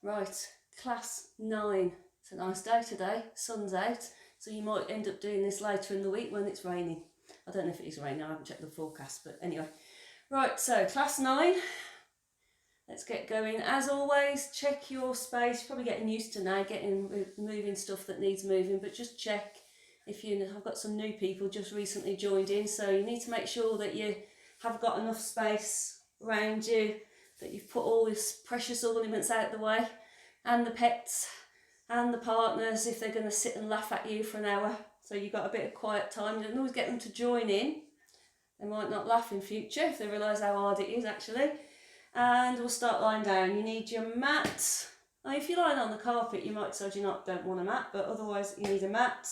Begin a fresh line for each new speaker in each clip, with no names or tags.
Right, class 9. It's a nice day today, sun's out, so you might end up doing this later in the week when it's raining. I don't know if it is raining, I haven't checked the forecast, but anyway. Right, so class 9, let's get going. As always, check your space. You're probably getting used to now moving stuff that needs moving, but just check if I've got some new people just recently joined in, so you need to make sure that you have got enough space around you, that you've put all these precious ornaments out the way, and the pets and the partners if they're going to sit and laugh at you for an hour. So you've got a bit of quiet time. You don't always get them to join in. They might not laugh in future if they realise how hard it is actually. And we'll start lying down. You need your mat. Now, if you're lying on the carpet, you might decide you don't want a mat, but otherwise you need a mat.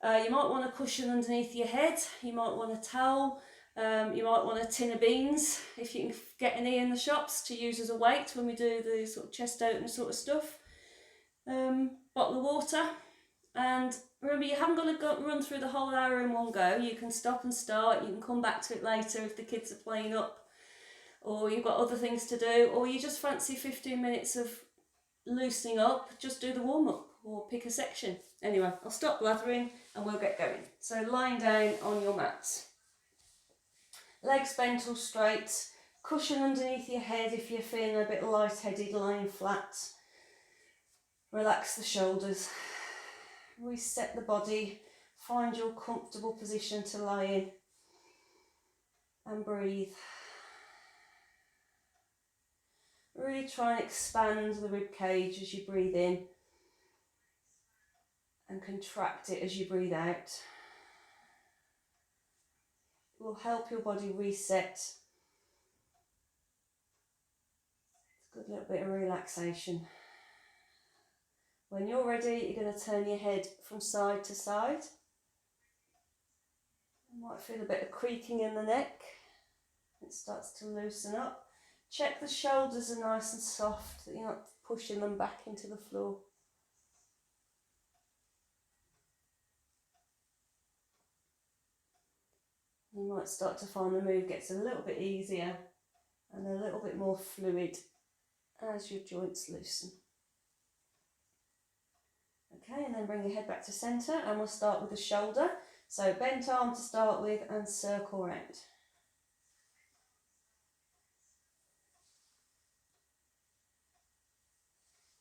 You might want a cushion underneath your head. You might want a towel. You might want a tin of beans if you can get any in the shops to use as a weight when we do the sort of chest open sort of stuff. Bottle of water, and remember you haven't got to run through the whole hour in one go. You can stop and start, you can come back to it later if the kids are playing up or you've got other things to do, or you just fancy 15 minutes of loosening up, just do the warm-up or pick a section. Anyway, I'll stop blathering and we'll get going. So lying down on your mat, legs bent or straight, cushion underneath your head if you're feeling a bit lightheaded, lying flat. Relax the shoulders, reset the body, find your comfortable position to lie in and breathe. Really try and expand the rib cage as you breathe in and contract it as you breathe out. It will help your body reset. It's a good little bit of relaxation. When you're ready, you're going to turn your head from side to side. You might feel a bit of creaking in the neck. It starts to loosen up. Check the shoulders are nice and soft, that you're not pushing them back into the floor. You might start to find the move gets a little bit easier and a little bit more fluid as your joints loosen. Okay, and then bring your head back to centre and we'll start with the shoulder. So bent arm to start with and circle round.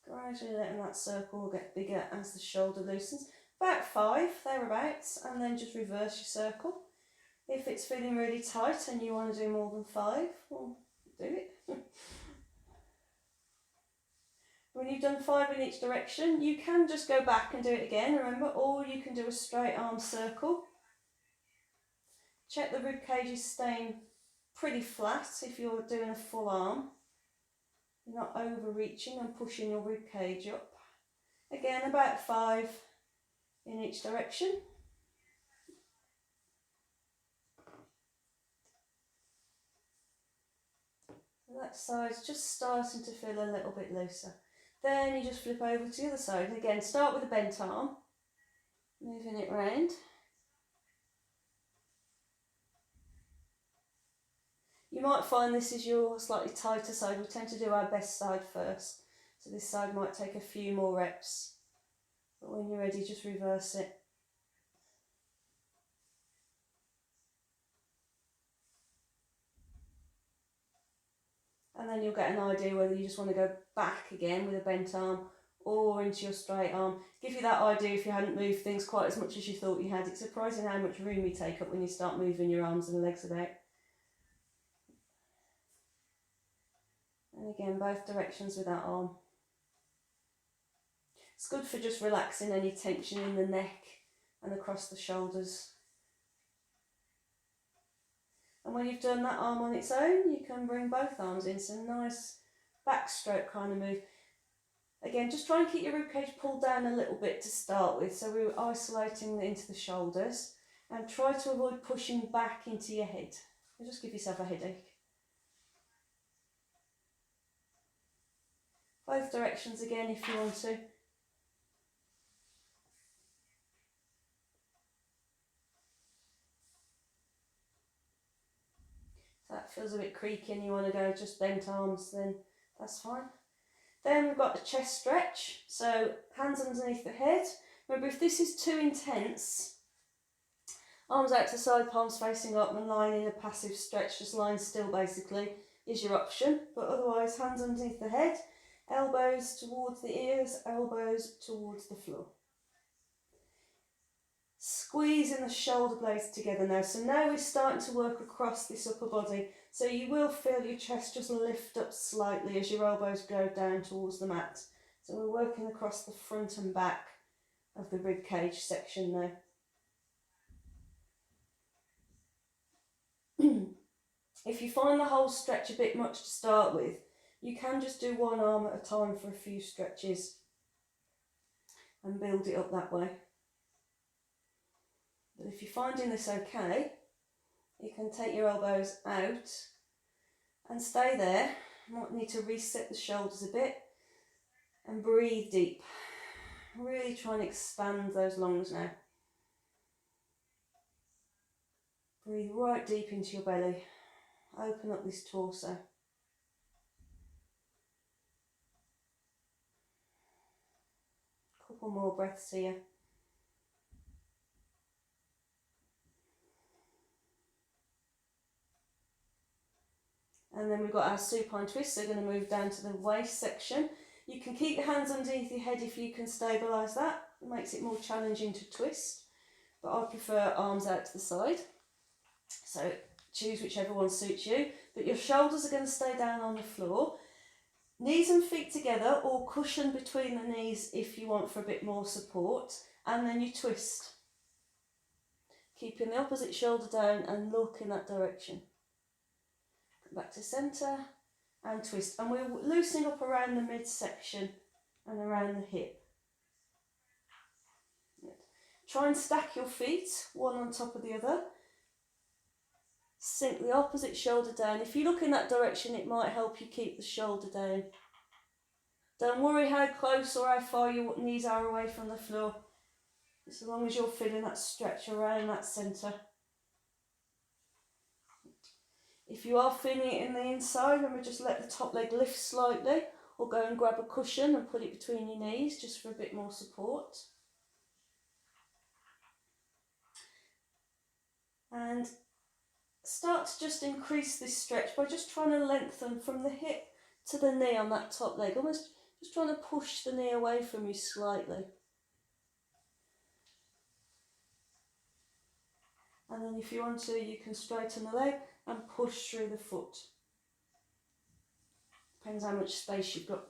Gradually letting that circle get bigger as the shoulder loosens. About 5, thereabouts, and then just reverse your circle. If it's feeling really tight and you want to do more than 5, well, do it. When you've done 5 in each direction, you can just go back and do it again, remember, or you can do a straight arm circle. Check the rib cage is staying pretty flat if you're doing a full arm. You're not overreaching and pushing your rib cage up. Again, about 5 in each direction. That side's just starting to feel a little bit looser. Then you just flip over to the other side. And again, start with a bent arm, moving it round. You might find this is your slightly tighter side. We tend to do our best side first. So this side might take a few more reps. But when you're ready, just reverse it. And then you'll get an idea whether you just want to go back again with a bent arm or into your straight arm. Give you that idea if you hadn't moved things quite as much as you thought you had. It's surprising how much room you take up when you start moving your arms and legs about. And again, both directions with that arm. It's good for just relaxing any tension in the neck and across the shoulders. And when you've done that arm on its own, you can bring both arms in. So nice backstroke kind of move. Again, just try and keep your ribcage pulled down a little bit to start with. So we're isolating into the shoulders. And try to avoid pushing back into your head. You'll just give yourself a headache. Both directions again if you want to. That feels a bit creaky and you want to go just bent arms, then that's fine. Then we've got start a chest stretch. So hands underneath the head. Remember, if this is too intense, arms out to the side, palms facing up and lying in a passive stretch, just lying still basically, is your option. But otherwise, hands underneath the head, elbows towards the ears, elbows towards the floor. Squeezing the shoulder blades together now. So now we're starting to work across this upper body. So you will feel your chest just lift up slightly as your elbows go down towards the mat. So we're working across the front and back of the rib cage section now. If you find the whole stretch a bit much to start with, you can just do one arm at a time for a few stretches and build it up that way. But if you're finding this okay, you can take your elbows out and stay there. You might need to reset the shoulders a bit and breathe deep. Really try and expand those lungs now. Breathe right deep into your belly. Open up this torso. Couple more breaths here. And then we've got our supine twist, so we're going to move down to the waist section. You can keep your hands underneath your head if you can stabilise that. It makes it more challenging to twist, but I prefer arms out to the side. So choose whichever one suits you, but your shoulders are going to stay down on the floor. Knees and feet together, or cushion between the knees if you want for a bit more support, and then you twist. Keeping the opposite shoulder down and look in that direction. Back to centre and twist, and we're loosening up around the midsection and around the hip. Try and stack your feet one on top of the other. Sink the opposite shoulder down. If you look in that direction, it might help you keep the shoulder down. Don't worry how close or how far your knees are away from the floor, as long as you're feeling that stretch around that centre. If you are feeling it in the inside, remember, just let the top leg lift slightly, or go and grab a cushion and put it between your knees just for a bit more support. And start to just increase this stretch by just trying to lengthen from the hip to the knee on that top leg, almost just trying to push the knee away from you slightly. And then if you want to, you can straighten the leg and push through the foot. Depends how much space you've got.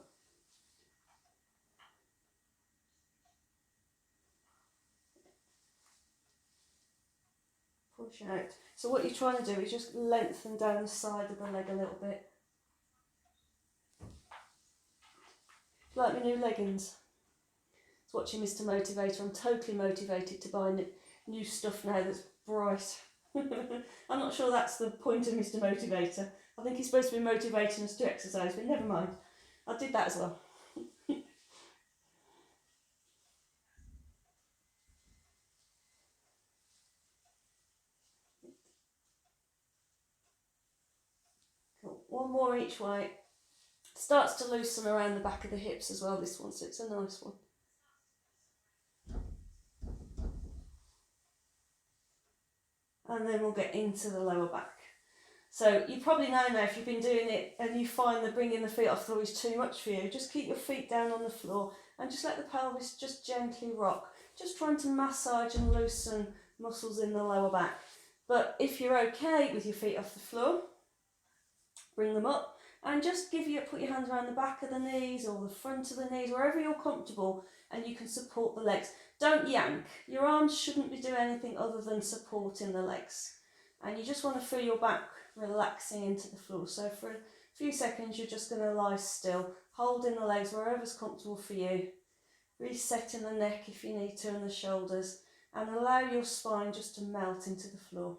Push out. So what you're trying to do is just lengthen down the side of the leg a little bit. Like my new leggings. I was watching Mr. Motivator. I'm totally motivated to buy new stuff now that's bright. I'm not sure that's the point of Mr. Motivator. I think he's supposed to be motivating us to exercise, but never mind. I did that as well. Cool. One more each way. Starts to loosen around the back of the hips as well, this one, so it's a nice one. And then we'll get into the lower back. So you probably know now, if you've been doing it and you find that bringing the feet off the floor is too much for you, just keep your feet down on the floor and just let the pelvis just gently rock. Just trying to massage and loosen muscles in the lower back. But if you're okay with your feet off the floor, bring them up and just put your hands around the back of the knees or the front of the knees, wherever you're comfortable, and you can support the legs. Don't yank. Your arms shouldn't be doing anything other than supporting the legs. And you just want to feel your back relaxing into the floor. So for a few seconds, you're just going to lie still, holding the legs wherever's comfortable for you, resetting the neck if you need to and the shoulders, and allow your spine just to melt into the floor.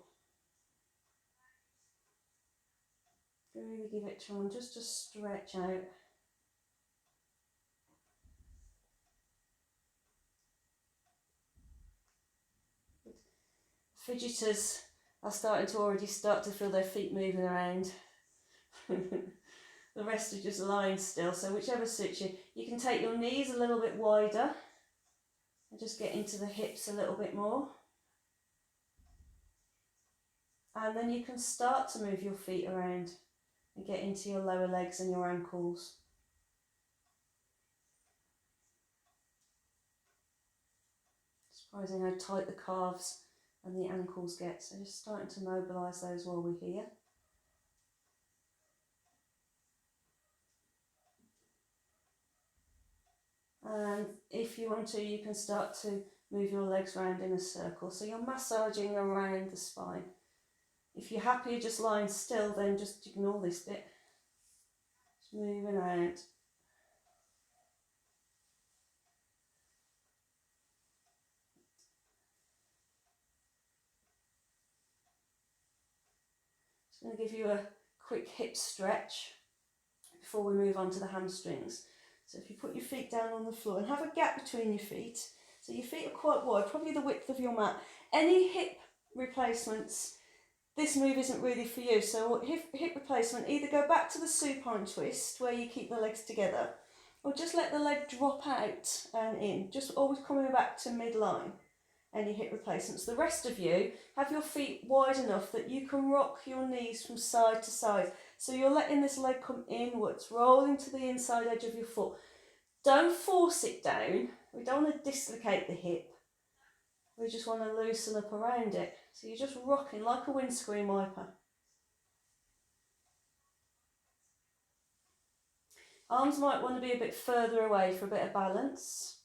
Really give it time just to stretch out. Fidgeters are starting to already feel their feet moving around. The rest are just lying still, so whichever suits you. You can take your knees a little bit wider and just get into the hips a little bit more. And then you can start to move your feet around and get into your lower legs and your ankles. Surprising how tight the calves and the ankles get. So just starting to mobilise those while we're here. And if you want to, you can start to move your legs around in a circle. So you're massaging around the spine. If you're happy just lying still, then just ignore this bit. Just moving out. Just going to give you a quick hip stretch before we move on to the hamstrings. So if you put your feet down on the floor and have a gap between your feet, so your feet are quite wide, probably the width of your mat. Any hip replacements, this move isn't really for you. So hip replacement, either go back to the supine twist where you keep the legs together, or just let the leg drop out and in, just always coming back to midline. Any hip replacements. The rest of you have your feet wide enough that you can rock your knees from side to side. So you're letting this leg come inwards, rolling to the inside edge of your foot. Don't force it down. We don't want to dislocate the hip. We just want to loosen up around it. So you're just rocking like a windscreen wiper. Arms might want to be a bit further away for a bit of balance.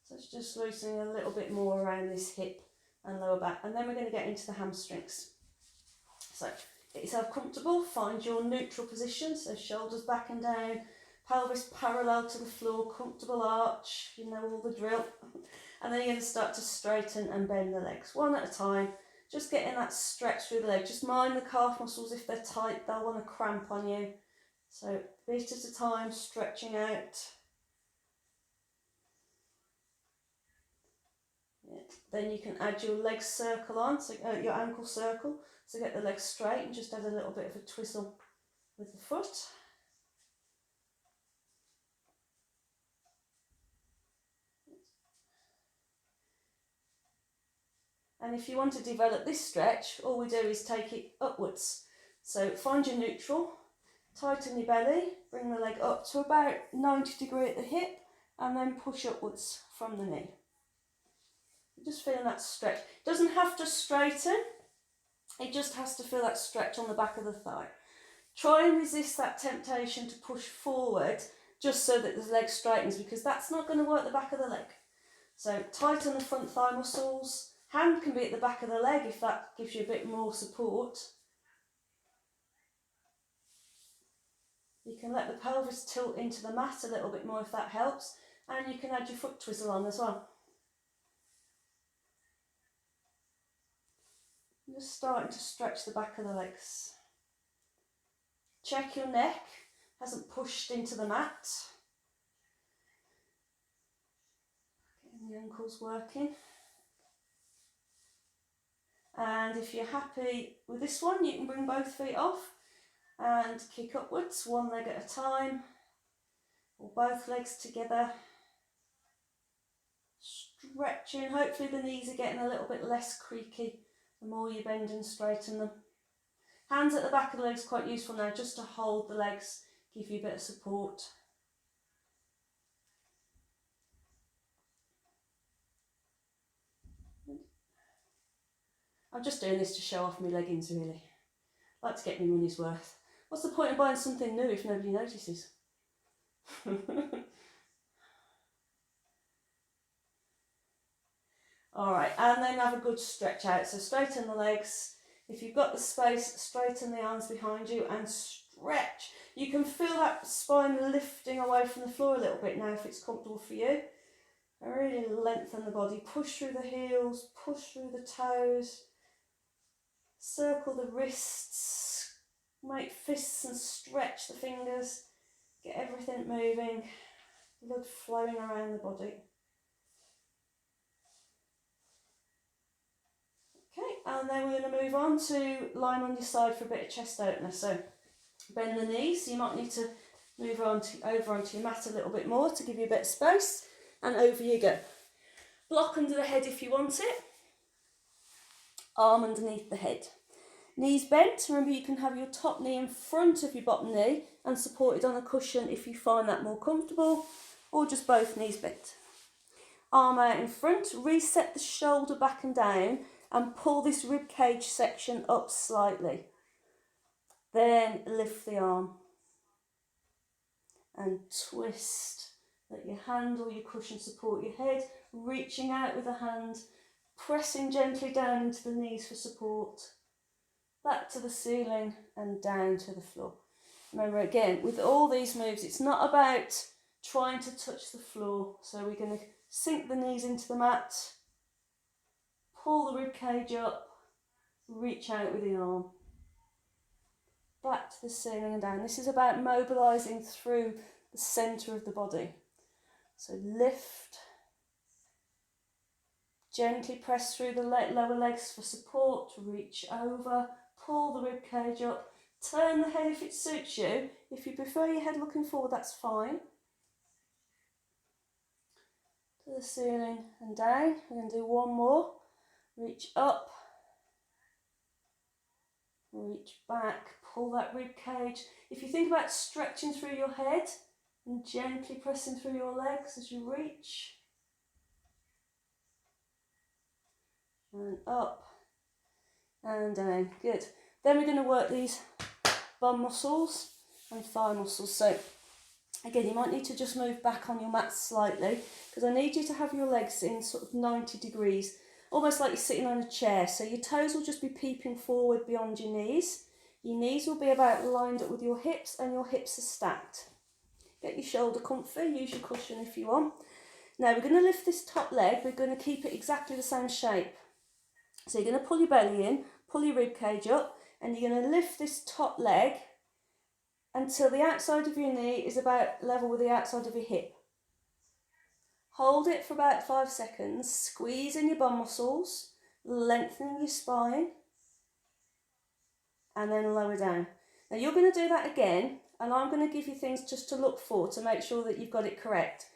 So it's just loosening a little bit more around this hip and lower back. And then we're going to get into the hamstrings. So get yourself comfortable, find your neutral position, so shoulders back and down, pelvis parallel to the floor, comfortable arch, you know all the drill. And then you're going to start to straighten and bend the legs one at a time, just getting that stretch through the leg. Just mind the calf muscles, if they're tight, they'll want to cramp on you. So a bit at a time, stretching out. Yeah. Then you can add your leg circle on, so your ankle circle, so get the legs straight and just add a little bit of a twizzle with the foot. And if you want to develop this stretch, all we do is take it upwards. So find your neutral, tighten your belly, bring the leg up to about 90 degrees at the hip, and then push upwards from the knee. Just feeling that stretch. It doesn't have to straighten, it just has to feel that stretch on the back of the thigh. Try and resist that temptation to push forward just so that the leg straightens, because that's not going to work the back of the leg. So tighten the front thigh muscles. Hand can be at the back of the leg if that gives you a bit more support. You can let the pelvis tilt into the mat a little bit more if that helps, and you can add your foot twizzle on as well. Just starting to stretch the back of the legs. Check your neck hasn't pushed into the mat. Getting the ankles working. And if you're happy with this one, you can bring both feet off and kick upwards, one leg at a time, or both legs together. Stretching, hopefully the knees are getting a little bit less creaky the more you bend and straighten them. Hands at the back of the legs quite useful now, just to hold the legs, give you a bit of support. I'm just doing this to show off my leggings really. I like to get my money's worth. What's the point of buying something new if nobody notices? Alright, and then have a good stretch out. So straighten the legs. If you've got the space, straighten the arms behind you and stretch. You can feel that spine lifting away from the floor a little bit now if it's comfortable for you. And really lengthen the body. Push through the heels, push through the toes. Circle the wrists, make fists and stretch the fingers, get everything moving, blood flowing around the body. Okay, and then we're going to move on to lying on your side for a bit of chest opener. So bend the knees, so you might need to move over onto your mat a little bit more to give you a bit of space, and over you go. Block under the head if you want it, arm underneath the head. Knees bent, remember you can have your top knee in front of your bottom knee and supported on a cushion if you find that more comfortable, or just both knees bent. Arm out in front, reset the shoulder back and down and pull this rib cage section up slightly. Then lift the arm and twist. Let your hand or your cushion support your head, reaching out with a hand, pressing gently down into the knees for support. Back to the ceiling and down to the floor. Remember again, with all these moves, it's not about trying to touch the floor. So we're going to sink the knees into the mat, pull the rib cage up, reach out with the arm. Back to the ceiling and down. This is about mobilising through the centre of the body. So lift, gently press through the lower legs for support, reach over, pull the rib cage up, turn the head if it suits you. If you prefer your head looking forward, that's fine. To the ceiling and down. We're going to do one more. Reach up, reach back, pull that rib cage. If you think about stretching through your head and gently pressing through your legs as you reach. And up and down. Good. Then we're going to work these bum muscles and thigh muscles. So again, you might need to just move back on your mat slightly because I need you to have your legs in sort of 90 degrees, almost like you're sitting on a chair. So your toes will just be peeping forward beyond your knees. Your knees will be about lined up with your hips and your hips are stacked. Get your shoulder comfy, use your cushion if you want. Now we're going to lift this top leg, we're going to keep it exactly the same shape. So you're going to pull your belly in, pull your rib cage up, and you're going to lift this top leg until the outside of your knee is about level with the outside of your hip. Hold it for about 5 seconds, squeezing your bum muscles, lengthening your spine, and then lower down. Now you're going to do that again, and I'm going to give you things just to look for to make sure that you've got it correct.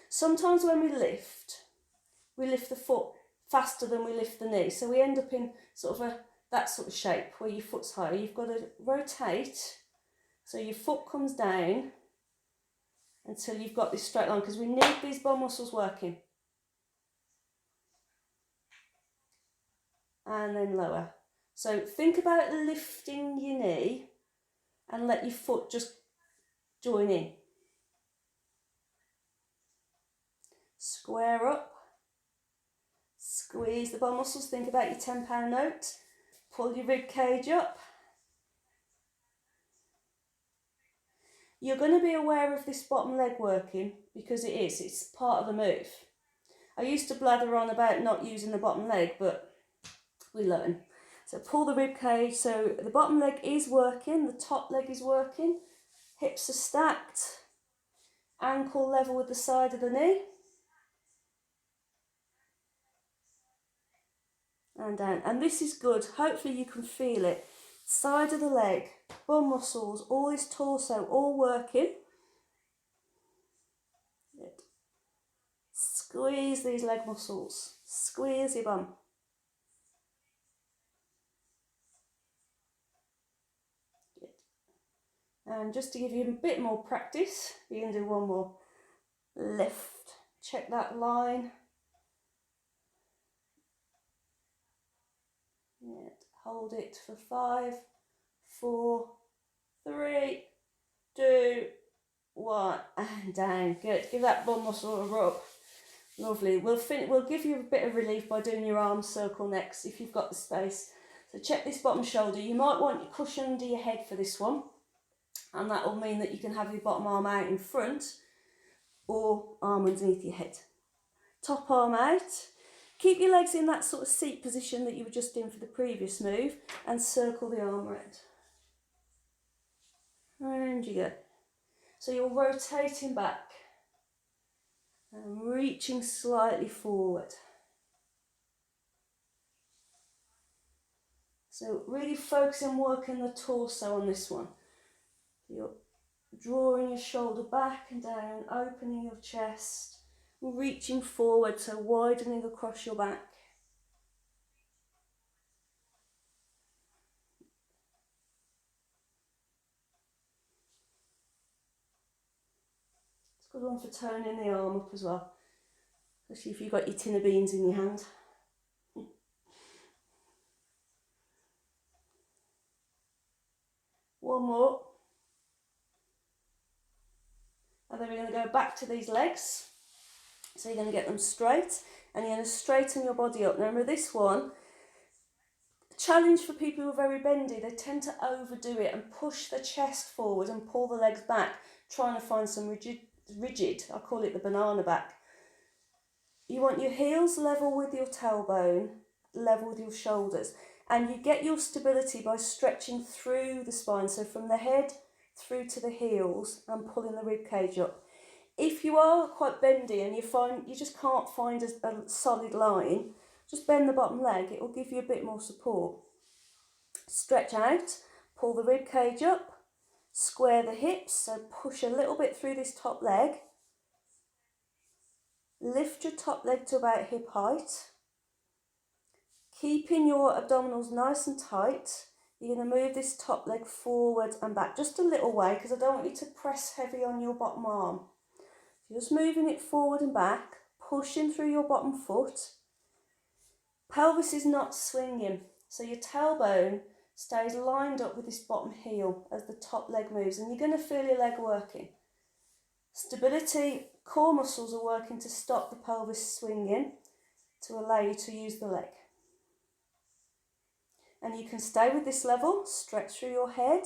Sometimes when we lift the foot faster than we lift the knee, so we end up in sort of that sort of shape where your foot's higher. You've got to rotate so your foot comes down until you've got this straight line, because we need these bum muscles working. And then lower. So think about lifting your knee and let your foot just join in. Square up. Squeeze the bum muscles. Think about your £10 note. Pull your rib cage up. You're going to be aware of this bottom leg working because it's part of the move. I used to blather on about not using the bottom leg, but we learn. So pull the rib cage, so the bottom leg is working, the top leg is working, hips are stacked, ankle level with the side of the knee. And down. And this is good, hopefully you can feel it. Side of the leg, bum muscles, all this torso, all working. Good. Squeeze these leg muscles, squeeze your bum. Good. And just to give you a bit more practice, you can do one more. Lift, check that line. Good. Hold it for 5, 4, 3, 2, 1, and down. Good. Give that bum muscle a rub. Lovely. We'll give you a bit of relief by doing your arm circle next if you've got the space. So check this bottom shoulder. You might want your cushion under your head for this one, and that will mean that you can have your bottom arm out in front or arm underneath your head. Top arm out. Keep your legs in that sort of seat position that you were just in for the previous move, and circle the arm around. Round you go. So you're rotating back and reaching slightly forward. So really focus on working the torso on this one. You're drawing your shoulder back and down, opening your chest, reaching forward, so widening across your back. It's a good one for toning the arm up as well, especially if you've got your tin of beans in your hand. One more. And then we're going to go back to these legs. So you're going to get them straight and you're going to straighten your body up. Now remember this one, challenge for people who are very bendy, they tend to overdo it and push the chest forward and pull the legs back, trying to find some rigid, I call it the banana back. You want your heels level with your tailbone, level with your shoulders, and you get your stability by stretching through the spine, so from the head through to the heels and pulling the rib cage up. If you are quite bendy and you just can't find a solid line, just bend the bottom leg, it will give you a bit more support. Stretch out, pull the rib cage up, square the hips, so push a little bit through this top leg. Lift your top leg to about hip height. Keeping your abdominals nice and tight, you're going to move this top leg forward and back just a little way because I don't want you to press heavy on your bottom arm. Just moving it forward and back, pushing through your bottom foot. Pelvis is not swinging, so your tailbone stays lined up with this bottom heel as the top leg moves, and you're going to feel your leg working. Stability, core muscles are working to stop the pelvis swinging to allow you to use the leg. And you can stay with this level, stretch through your head,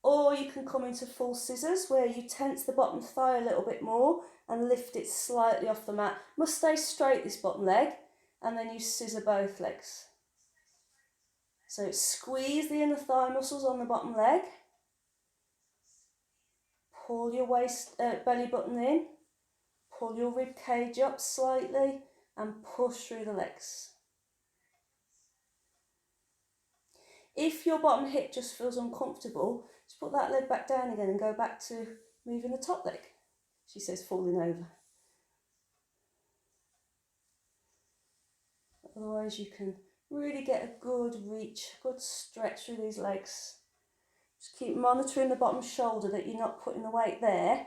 or you can come into full scissors where you tense the bottom thigh a little bit more and lift it slightly off the mat. Must stay straight this bottom leg, and then you scissor both legs. So squeeze the inner thigh muscles on the bottom leg, pull your belly button in, pull your rib cage up slightly and push through the legs. If your bottom hip just feels uncomfortable, just put that leg back down again and go back to moving the top leg. She says falling over. Otherwise you can really get a good reach, good stretch through these legs. Just keep monitoring the bottom shoulder that you're not putting the weight there.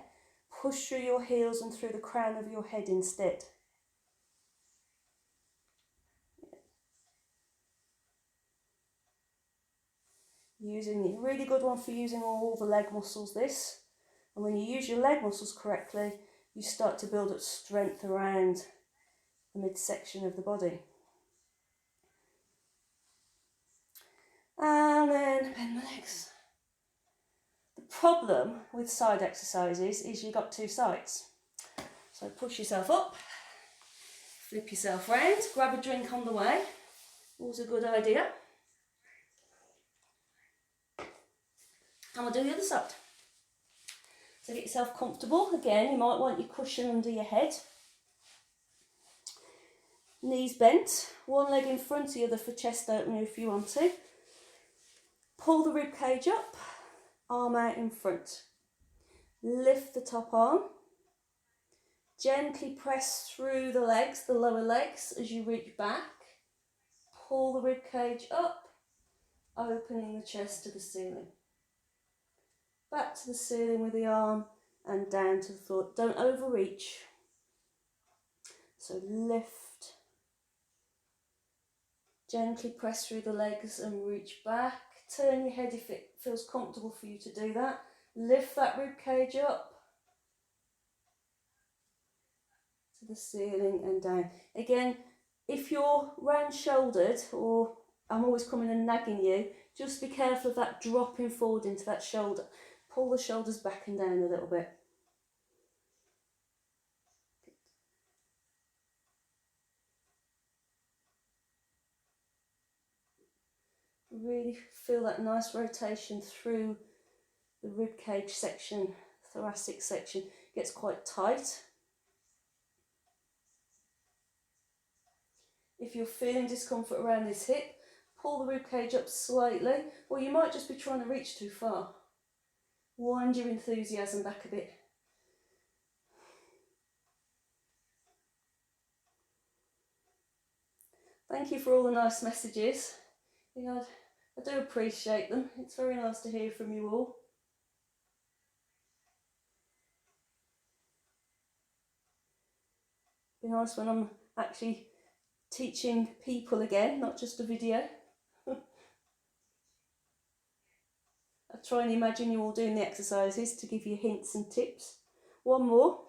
Push through your heels and through the crown of your head instead. Using a really good one for using all the leg muscles, this. And when you use your leg muscles correctly, you start to build up strength around the midsection of the body. And then bend the legs. The problem with side exercises is you've got two sides. So push yourself up, flip yourself round, grab a drink on the way. Always a good idea. And we'll do the other side. So get yourself comfortable. Again, you might want your cushion under your head. Knees bent, one leg in front of the other for chest opener if you want to. Pull the rib cage up, arm out in front. Lift the top arm. Gently press through the legs, the lower legs, as you reach back. Pull the rib cage up, opening the chest to the ceiling. Back to the ceiling with the arm and down to the foot. Don't overreach. So lift. Gently press through the legs and reach back. Turn your head if it feels comfortable for you to do that. Lift that rib cage up to the ceiling and down. Again, if you're round shouldered, or I'm always coming and nagging you, just be careful of that dropping forward into that shoulder. Pull the shoulders back and down a little bit. Really feel that nice rotation through the rib cage section, thoracic section. Gets quite tight. If you're feeling discomfort around this hip, pull the ribcage up slightly, or you might just be trying to reach too far. Wind your enthusiasm back a bit. Thank you for all the nice messages. I do appreciate them. It's very nice to hear from you all. Be nice when I'm actually teaching people again, not just a video. I try and imagine you all doing the exercises to give you hints and tips. One more.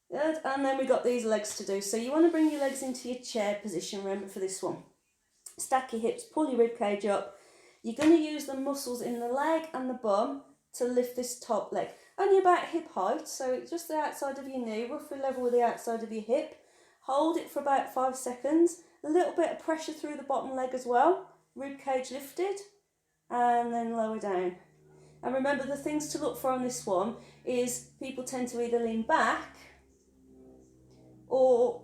Good, and then we've got these legs to do. So you want to bring your legs into your chair position, remember, for this one. Stack your hips, pull your rib cage up. You're going to use the muscles in the leg and the bum to lift this top leg. Only about hip height, so just the outside of your knee, roughly level with the outside of your hip. Hold it for about 5 seconds. A little bit of pressure through the bottom leg as well. Rib cage lifted, and then lower down. And remember, the things to look for on this one is people tend to either lean back or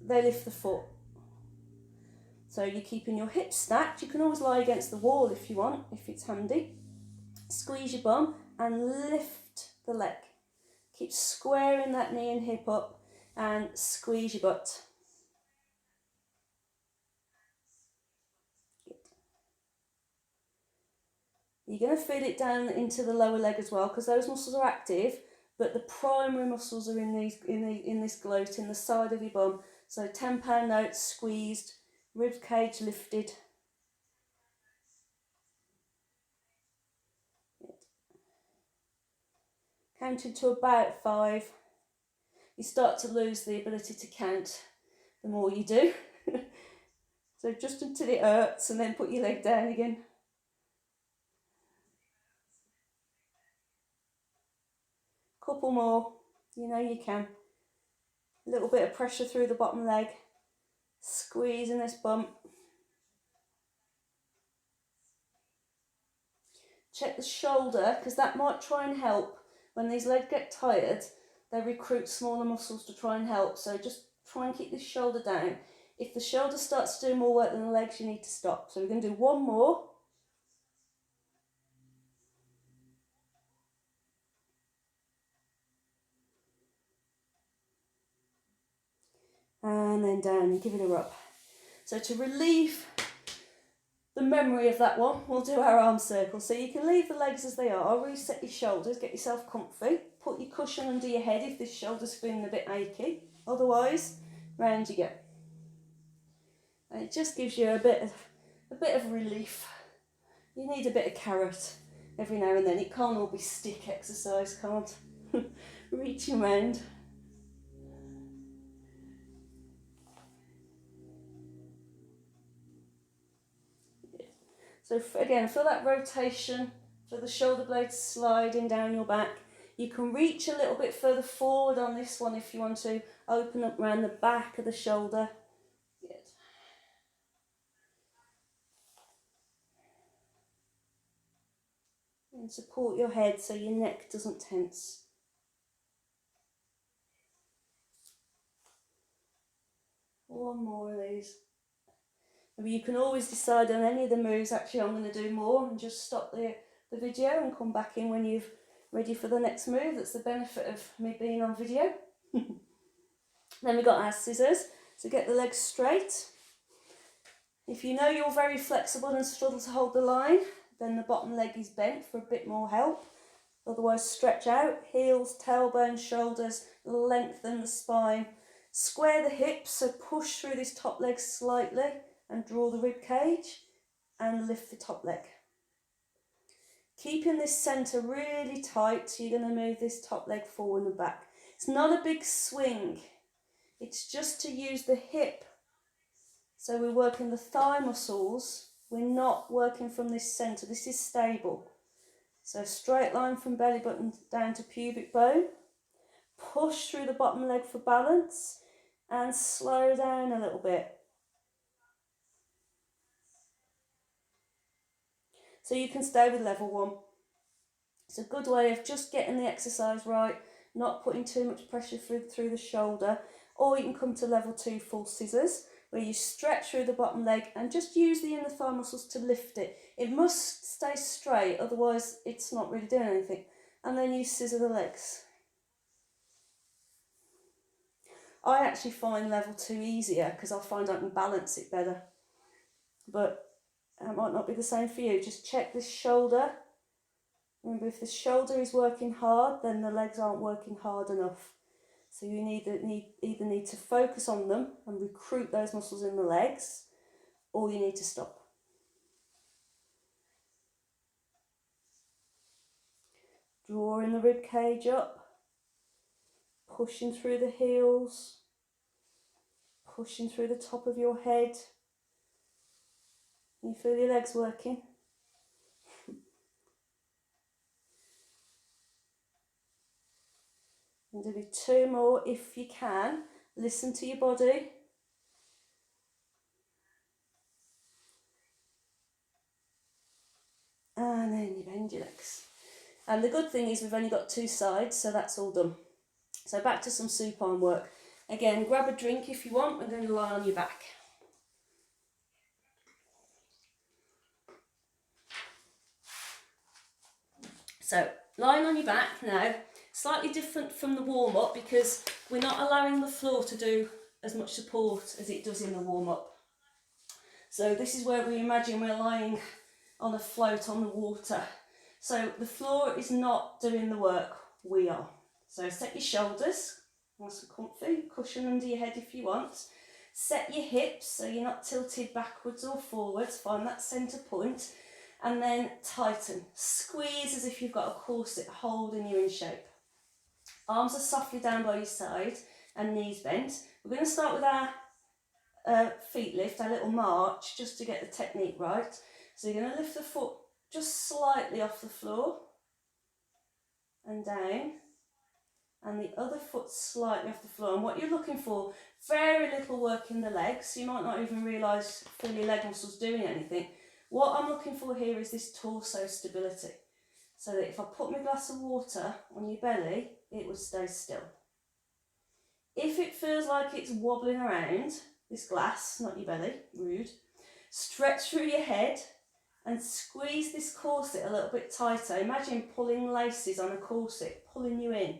they lift the foot. So you're keeping your hips stacked. You can always lie against the wall if you want, if it's handy. Squeeze your bum and lift the leg. Keep squaring that knee and hip up and squeeze your butt. Good. You're going to feel it down into the lower leg as well, because those muscles are active, but the primary muscles are in this gloat, in the side of your bum. So 10-pound notes squeezed, rib cage lifted. Good. Counting to about 5. You start to lose the ability to count the more you do. So just until it hurts, and then put your leg down again. Couple more, you know you can. A little bit of pressure through the bottom leg, squeezing this bump. Check the shoulder, because that might try and help. When these legs get tired, they recruit smaller muscles to try and help. So just try and keep this shoulder down. If the shoulder starts to do more work than the legs, you need to stop. So we're going to do one more. And then down and give it a rub. So to relieve the memory of that one, we'll do our arm circle. So you can leave the legs as they are, reset your shoulders, get yourself comfy, put your cushion under your head if this shoulder's feeling a bit achy. Otherwise, round you go. And it just gives you a bit of relief. You need a bit of carrot every now and then. It can't all be stick exercise, can't. Reaching round. So again, feel that rotation, feel the shoulder blades sliding down your back. You can reach a little bit further forward on this one if you want to. Open up around the back of the shoulder. Good. And support your head so your neck doesn't tense. One more of these. Maybe you can always decide on any of the moves, actually I'm going to do more, and just stop the video and come back in when you've ready for the next move. That's the benefit of me being on video. Then we've got our scissors. So get the legs straight. If you know you're very flexible and struggle to hold the line, then the bottom leg is bent for a bit more help. Otherwise, stretch out, heels, tailbone, shoulders, lengthen the spine. Square the hips, so push through this top leg slightly and draw the rib cage and lift the top leg. Keeping this centre really tight, so you're going to move this top leg forward and back. It's not a big swing, it's just to use the hip. So we're working the thigh muscles, we're not working from this centre, this is stable. So straight line from belly button down to pubic bone. Push through the bottom leg for balance and slow down a little bit. So you can stay with level 1. It's a good way of just getting the exercise right not putting too much pressure through the shoulder. Or you can come to level 2 full scissors, where you stretch through the bottom leg and just use the inner thigh muscles to lift it. It must stay straight, otherwise it's not really doing anything. And then you scissor the legs. I actually find level 2 easier because I find I can balance it better. But that might not be the same for you. Just check this shoulder. Remember, if the shoulder is working hard, then the legs aren't working hard enough. So you either need to focus on them and recruit those muscles in the legs, or you need to stop. Drawing the rib cage up, pushing through the heels, pushing through the top of your head. You feel your legs working? And do 2 more if you can. Listen to your body. And then you bend your legs. And the good thing is we've only got 2 sides, so that's all done. So back to some supine work. Again, grab a drink if you want. We're going to lie on your back. So lying on your back now, slightly different from the warm-up because we're not allowing the floor to do as much support as it does in the warm-up. So this is where we imagine we're lying on a float on the water. So the floor is not doing the work, we are. So set your shoulders, nice and comfy, cushion under your head if you want. Set your hips so you're not tilted backwards or forwards, find that centre point. And then tighten, squeeze as if you've got a corset holding you in shape. Arms are softly down by your side and knees bent. We're going to start with our feet lift, our little march, just to get the technique right. So you're going to lift the foot just slightly off the floor and down, and the other foot slightly off the floor. And what you're looking for, very little work in the legs. You might not even realise feel your leg muscles doing anything. What I'm looking for here is this torso stability, so that if I put my glass of water on your belly, it would stay still. If it feels like it's wobbling around, this glass, not your belly, rude, stretch through your head and squeeze this corset a little bit tighter. Imagine pulling laces on a corset, pulling you in.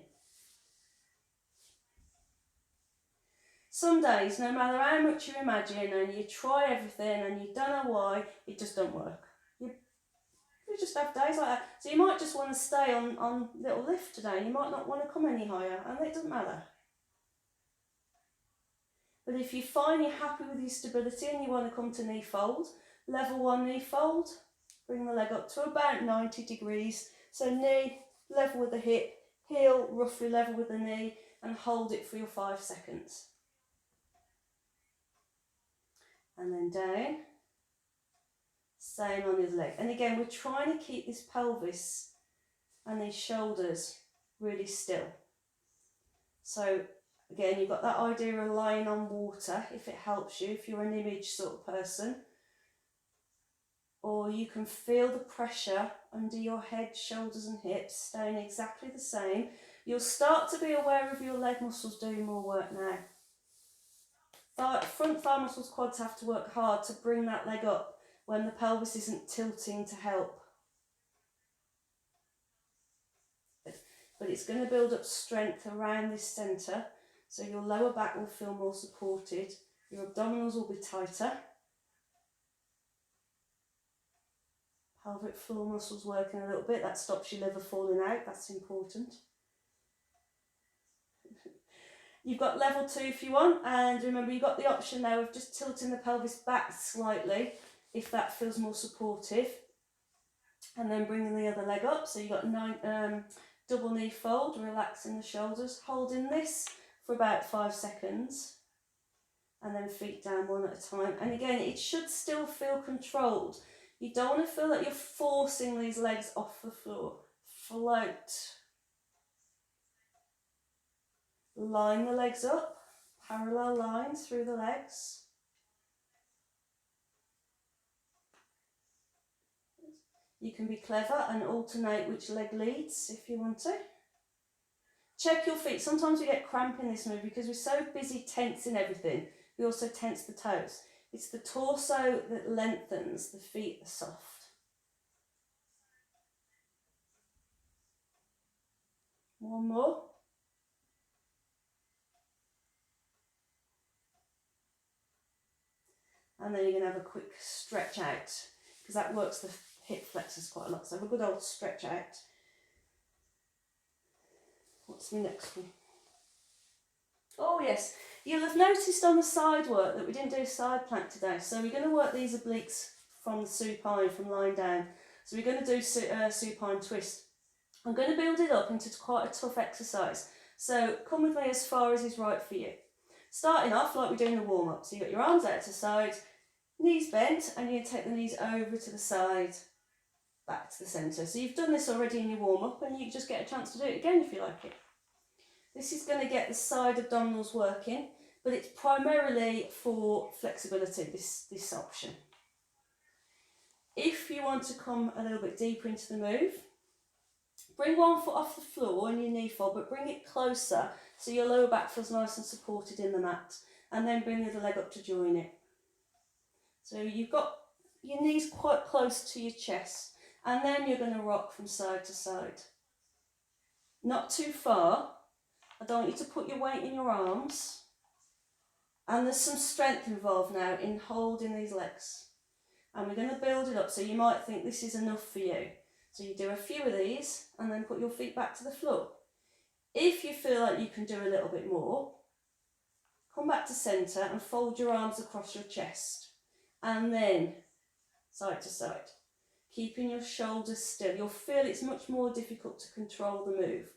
Some days, no matter how much you imagine and you try everything and you don't know why, it just don't work. You just have days like that. So you might just want to stay on little lift today and you might not want to come any higher, and it doesn't matter. But if you find you're happy with your stability and you want to come to knee fold, level 1 knee fold, bring the leg up to about 90 degrees. So knee level with the hip, heel roughly level with the knee, and hold it for your 5 seconds. And then down, same on his leg. And again, we're trying to keep this pelvis and these shoulders really still. So again, you've got that idea of lying on water, if it helps you, if you're an image sort of person. Or you can feel the pressure under your head, shoulders and hips staying exactly the same. You'll start to be aware of your leg muscles doing more work now. Front thigh muscles, quads have to work hard to bring that leg up when the pelvis isn't tilting to help. But it's going to build up strength around this centre, so your lower back will feel more supported, your abdominals will be tighter, pelvic floor muscles working a little bit, that stops your liver falling out, that's important. You've got level 2 if you want, and remember you've got the option now of just tilting the pelvis back slightly if that feels more supportive, and then bringing the other leg up. So you've got double knee fold, relaxing the shoulders, holding this for about 5 seconds, and then feet down one at a time. And again, it should still feel controlled. You don't want to feel like you're forcing these legs off the floor. Float. Line the legs up, parallel lines through the legs. You can be clever and alternate which leg leads if you want to. Check your feet. Sometimes we get cramp in this move because we're so busy tensing everything. We also tense the toes. It's the torso that lengthens, the feet are soft. One more. And then you're going to have a quick stretch out because that works the hip flexors quite a lot. So have a good old stretch out. What's the next one? Oh yes, you'll have noticed on the side work that we didn't do side plank today. So we're going to work these obliques from the supine, from lying down. So we're going to do supine twist. I'm going to build it up into quite a tough exercise. So come with me as far as is right for you. Starting off like we're doing the warm up. So you've got your arms out to the side, knees bent, and you're going to take the knees over to the side, back to the centre. So you've done this already in your warm up and you just get a chance to do it again if you like it. This is going to get the side abdominals working, but it's primarily for flexibility, this option. If you want to come a little bit deeper into the move, bring one foot off the floor and your knee fold, but bring it closer so your lower back feels nice and supported in the mat, and then bring the other leg up to join it. So you've got your knees quite close to your chest, and then you're going to rock from side to side. Not too far. I don't want you to put your weight in your arms, and there's some strength involved now in holding these legs, and we're going to build it up. So you might think this is enough for you, so you do a few of these and then put your feet back to the floor. If you feel like you can do a little bit more, come back to centre and fold your arms across your chest, and then side to side, keeping your shoulders still. You'll feel it's much more difficult to control the move.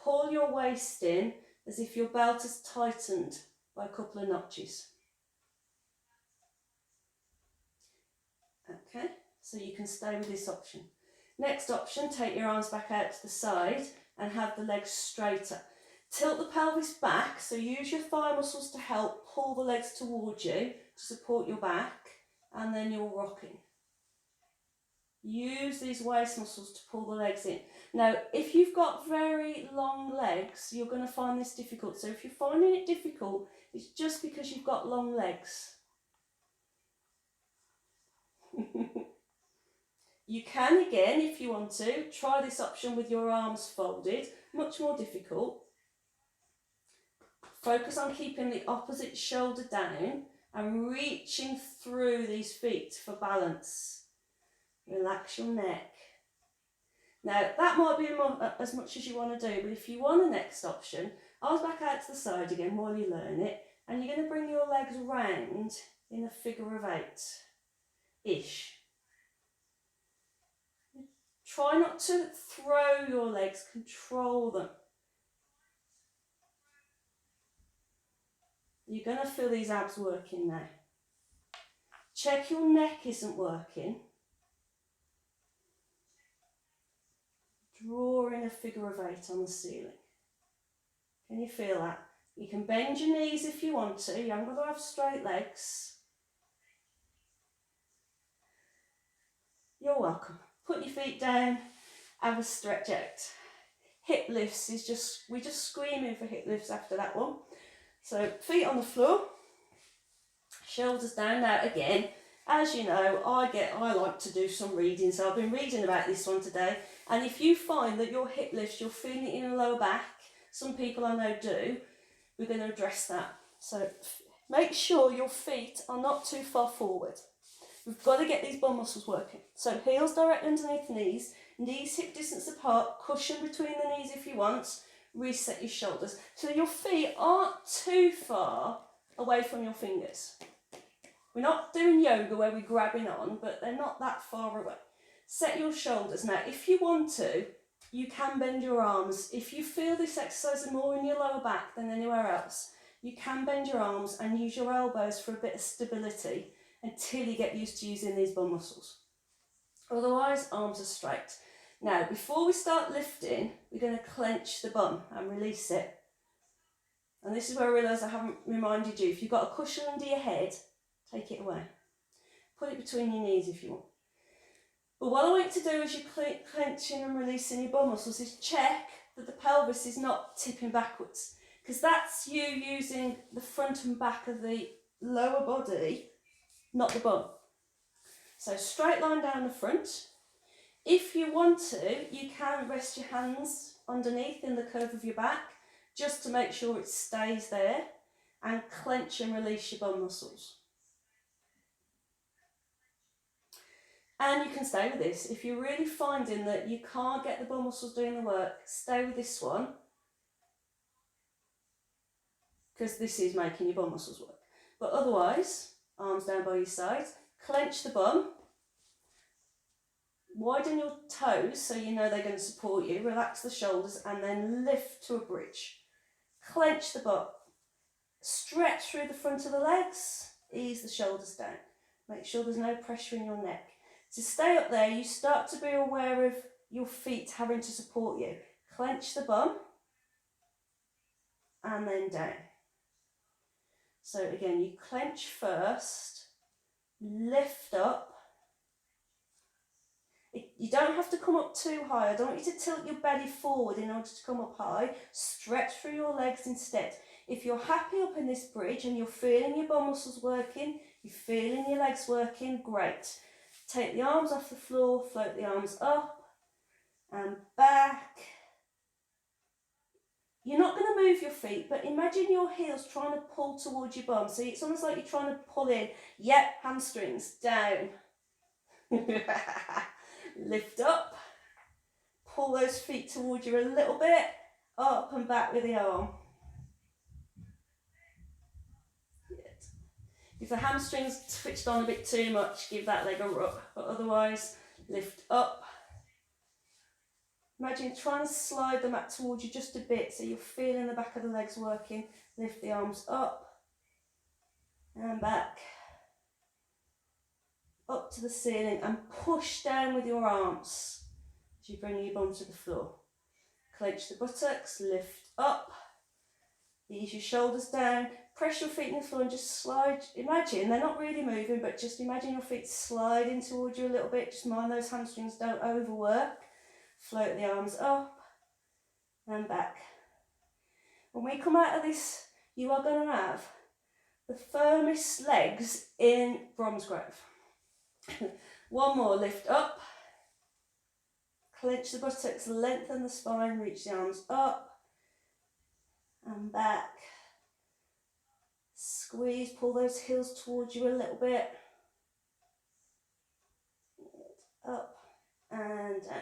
Pull your waist in as if your belt has tightened by a couple of notches. Okay, so you can stay with this option. Next option, take your arms back out to the side and have the legs straighter. Tilt the pelvis back, so use your thigh muscles to help pull the legs towards you to support your back, and then you're rocking. Use these waist muscles to pull the legs in. Now, if you've got very long legs, you're going to find this difficult. So if you're finding it difficult, it's just because you've got long legs. You can, again, if you want to, try this option with your arms folded. Much more difficult. Focus on keeping the opposite shoulder down and reaching through these feet for balance. Relax your neck. Now that might be as much as you want to do, but if you want the next option, arms back out to the side again while you learn it, and you're going to bring your legs round in a figure of 8-ish. Try not to throw your legs, control them. You're going to feel these abs working now. Check your neck isn't working. Draw in a figure of 8 on the ceiling. Can you feel that? You can bend your knees if you want to. You haven't got to have straight legs. You're welcome. Put your feet down, have a stretch out. Hip lifts is we're just screaming for hip lifts after that one. So feet on the floor, shoulders down. Now again, as you know, I like to do some reading, so I've been reading about this one today. And if you find that your hip lifts, you're feeling it in the lower back, some people I know do, we're going to address that. So make sure your feet are not too far forward. We've got to get these bum muscles working. So heels directly underneath the knees, knees hip distance apart, cushion between the knees if you want, reset your shoulders. So your feet aren't too far away from your fingers. We're not doing yoga where we're grabbing on, but they're not that far away. Set your shoulders. Now, if you want to, you can bend your arms. If you feel this exercise more in your lower back than anywhere else, you can bend your arms and use your elbows for a bit of stability until you get used to using these bum muscles. Otherwise, arms are straight. Now, before we start lifting, we're going to clench the bum and release it. And this is where I realise I haven't reminded you. If you've got a cushion under your head, take it away. Put it between your knees if you want. But what I want you to do as you're clenching and releasing your bum muscles is check that the pelvis is not tipping backwards, because that's you using the front and back of the lower body, not the bum. So straight line down the front. If you want to, you can rest your hands underneath in the curve of your back, just to make sure it stays there, and clench and release your bum muscles. And you can stay with this. If you're really finding that you can't get the bum muscles doing the work, stay with this one, because this is making your bum muscles work. But otherwise, arms down by your side, clench the bum, widen your toes so you know they're going to support you, relax the shoulders, and then lift to a bridge. Clench the butt, stretch through the front of the legs, ease the shoulders down. Make sure there's no pressure in your neck. To stay up there, you start to be aware of your feet having to support you. Clench the bum and then down. So again, you clench first, lift up. You don't have to come up too high. I don't want you to tilt your belly forward in order to come up high. Stretch through your legs instead. If you're happy up in this bridge and you're feeling your bum muscles working, you're feeling your legs working, great. Take the arms off the floor, float the arms up and back. You're not going to move your feet, but imagine your heels trying to pull towards your bum. So it's almost like you're trying to pull in. Yep, hamstrings, down. Lift up. Pull those feet towards you a little bit. Up and back with the arm. If the hamstrings twitched on a bit too much, give that leg a rub. But otherwise, lift up. Imagine trying to slide the mat towards you just a bit so you're feeling the back of the legs working. Lift the arms up and back. Up to the ceiling and push down with your arms as you bring your bum to the floor. Clench the buttocks, lift up. Ease your shoulders down. Press your feet in the floor and just slide. Imagine, they're not really moving, but just imagine your feet sliding towards you a little bit. Just mind those hamstrings don't overwork. Float the arms up and back. When we come out of this, you are going to have the firmest legs in Bromsgrove. One more, lift up. Clench the buttocks, lengthen the spine, reach the arms up and back. Squeeze, pull those heels towards you a little bit. Up and down.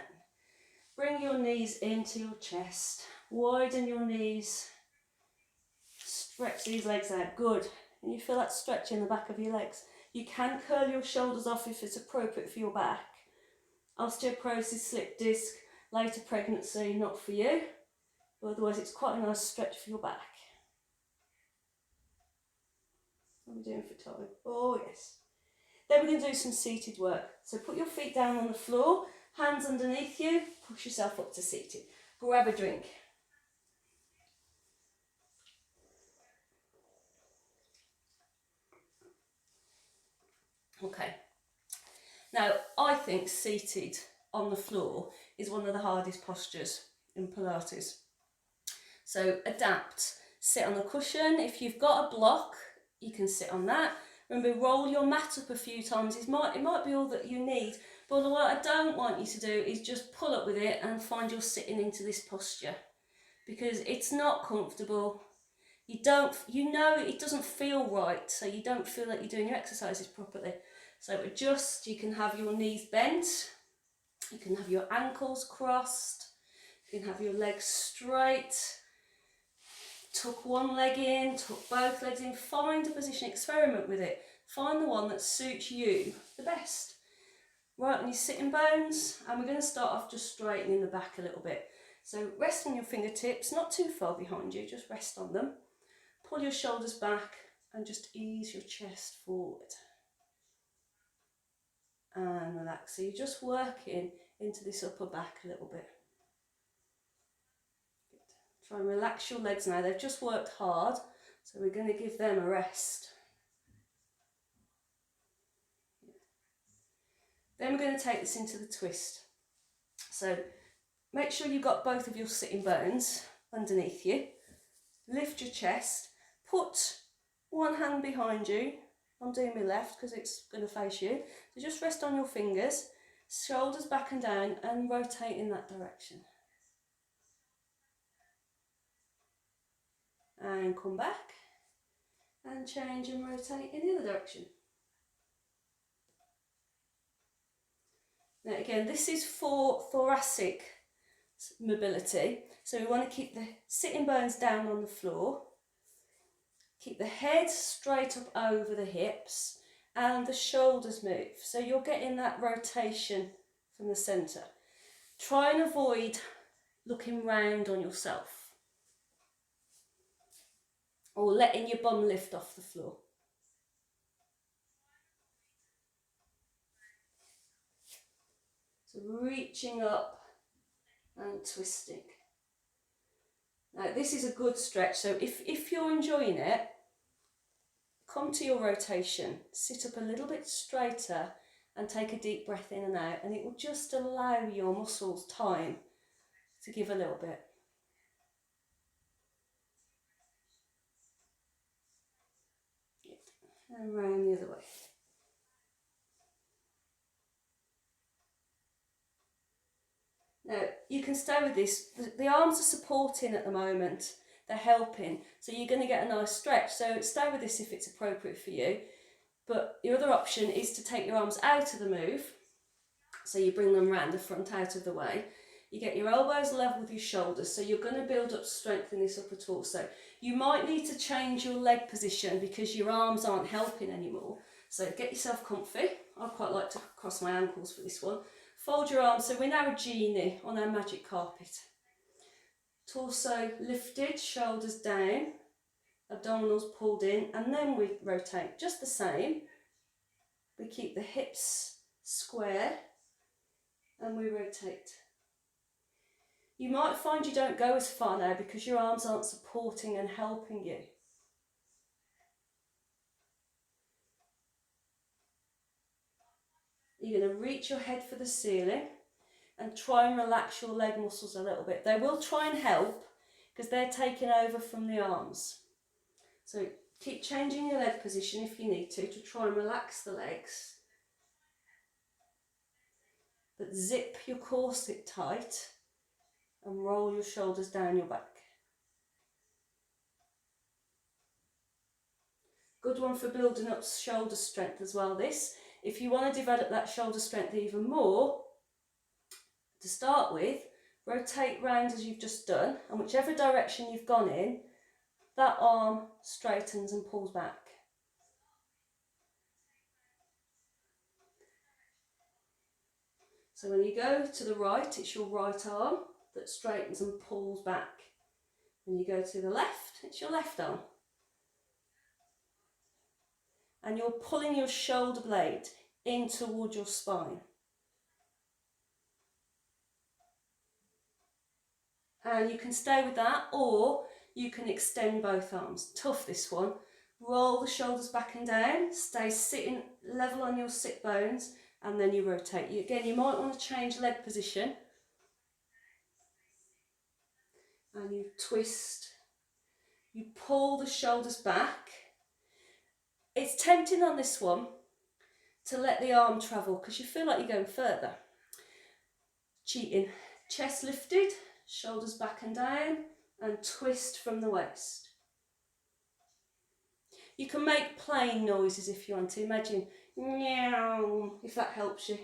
Bring your knees into your chest. Widen your knees. Stretch these legs out. Good. And you feel that stretch in the back of your legs. You can curl your shoulders off if it's appropriate for your back. Osteoporosis, slip disc, later pregnancy, not for you. But otherwise it's quite a nice stretch for your back. What are we doing for time? Oh yes. Then we're going to do some seated work. So put your feet down on the floor, hands underneath you, push yourself up to seated. Grab a drink. Okay. Now, I think seated on the floor is one of the hardest postures in Pilates. So adapt. Sit on a cushion. If you've got a block, you can sit on that. Remember, roll your mat up a few times. It might be all that you need. But what I don't want you to do is just pull up with it and find you're sitting into this posture, because it's not comfortable. You know it doesn't feel right, so you don't feel like you're doing your exercises properly. So adjust. You can have your knees bent. You can have your ankles crossed. You can have your legs straight. Tuck one leg in, tuck both legs in. Find a position, experiment with it. Find the one that suits you the best. Right on your sitting bones, and we're going to start off just straightening the back a little bit. So rest on your fingertips, not too far behind you, just rest on them. Pull your shoulders back and just ease your chest forward. And relax. So you're just working into this upper back a little bit. Good. Try and relax your legs now. They've just worked hard, so we're going to give them a rest. Then we're going to take this into the twist. So make sure you've got both of your sitting bones underneath you. Lift your chest, put one hand behind you. I'm doing my left because it's going to face you. So just rest on your fingers, shoulders back and down, and rotate in that direction. And come back and change and rotate in the other direction. Now again, this is for thoracic mobility, so we want to keep the sitting bones down on the floor, keep the head straight up over the hips and the shoulders move, so you're getting that rotation from the centre. Try and avoid looking round on yourself or letting your bum lift off the floor. So reaching up and twisting. Now this is a good stretch, so if you're enjoying it, come to your rotation, sit up a little bit straighter and take a deep breath in and out, and it will just allow your muscles time to give a little bit. And round the other way. Now you can stay with this, the arms are supporting at the moment, they're helping, so you're going to get a nice stretch, so stay with this if it's appropriate for you. But your other option is to take your arms out of the move, so you bring them round the front out of the way. You get your elbows level with your shoulders, so you're going to build up strength in this upper torso. You might need to change your leg position because your arms aren't helping anymore, so get yourself comfy. I quite like to cross my ankles for this one. Fold your arms, so we're now a genie on our magic carpet. Torso lifted, shoulders down, abdominals pulled in, and then we rotate just the same. We keep the hips square and we rotate. You might find you don't go as far now because your arms aren't supporting and helping you. You're going to reach your head for the ceiling and try and relax your leg muscles a little bit. They will try and help because they're taking over from the arms. So keep changing your leg position if you need to try and relax the legs. But zip your corset tight and roll your shoulders down your back. Good one for building up shoulder strength as well, this. If you want to develop that shoulder strength even more, to start with, rotate round as you've just done, and whichever direction you've gone in, that arm straightens and pulls back. So when you go to the right, it's your right arm that straightens and pulls back. When you go to the left, it's your left arm. And you're pulling your shoulder blade in towards your spine. And you can stay with that, or you can extend both arms. Tough, this one. Roll the shoulders back and down, stay sitting level on your sit bones, and then you rotate. Again, you might want to change leg position. And you twist. You pull the shoulders back. It's tempting on this one to let the arm travel because you feel like you're going further. Cheating. Chest lifted, shoulders back and down, and twist from the waist. You can make plain noises if you want to. Imagine meow, if that helps you.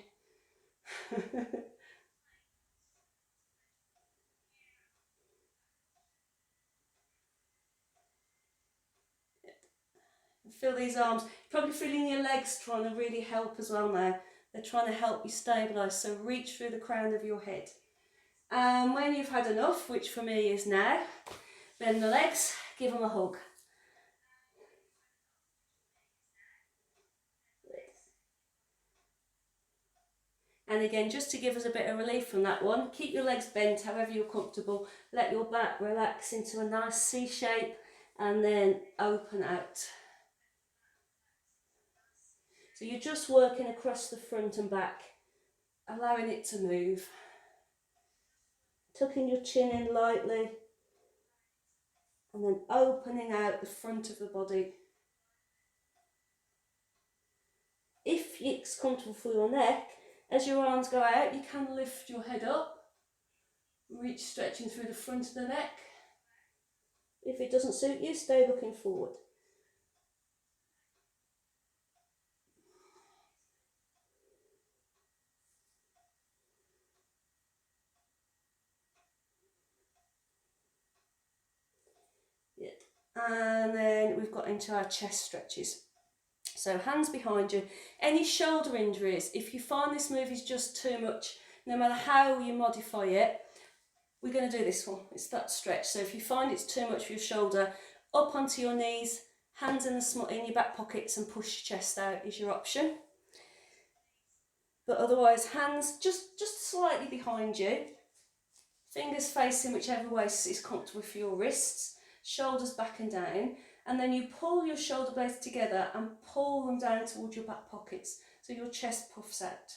Feel these arms, probably feeling your legs trying to really help as well now. They're trying to help you stabilise, so reach through the crown of your head. And when you've had enough, which for me is now, bend the legs, give them a hug. And again, just to give us a bit of relief from that one, keep your legs bent however you're comfortable. Let your back relax into a nice C shape and then open out. So you're just working across the front and back, allowing it to move. tucking your chin in lightly, and then opening out the front of the body. If it's comfortable for your neck, as your arms go out, you can lift your head up, reach stretching through the front of the neck. If it doesn't suit you, stay looking forward. And then we've got into our chest stretches. So hands behind you. Any shoulder injuries, if you find this move is just too much, no matter how you modify it, we're going to do this one. It's that stretch. So if you find it's too much for your shoulder, up onto your knees, hands in your back pockets, and push your chest out is your option. But otherwise, hands just slightly behind you, fingers facing whichever way is comfortable for your wrists. Shoulders back and down, and then you pull your shoulder blades together and pull them down towards your back pockets so your chest puffs out,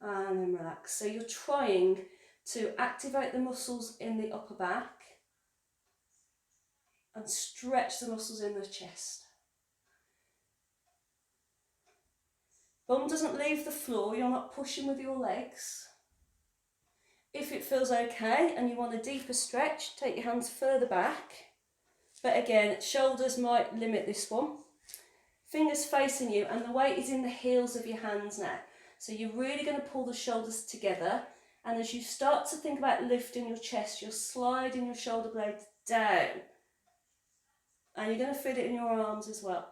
and then relax. So you're trying to activate the muscles in the upper back and stretch the muscles in the chest. Bum doesn't leave the floor, you're not pushing with your legs. If it feels okay and you want a deeper stretch, take your hands further back. But again, shoulders might limit this one. Fingers facing you, and the weight is in the heels of your hands now. So you're really going to pull the shoulders together. And as you start to think about lifting your chest, you're sliding your shoulder blades down. And you're going to feel it in your arms as well.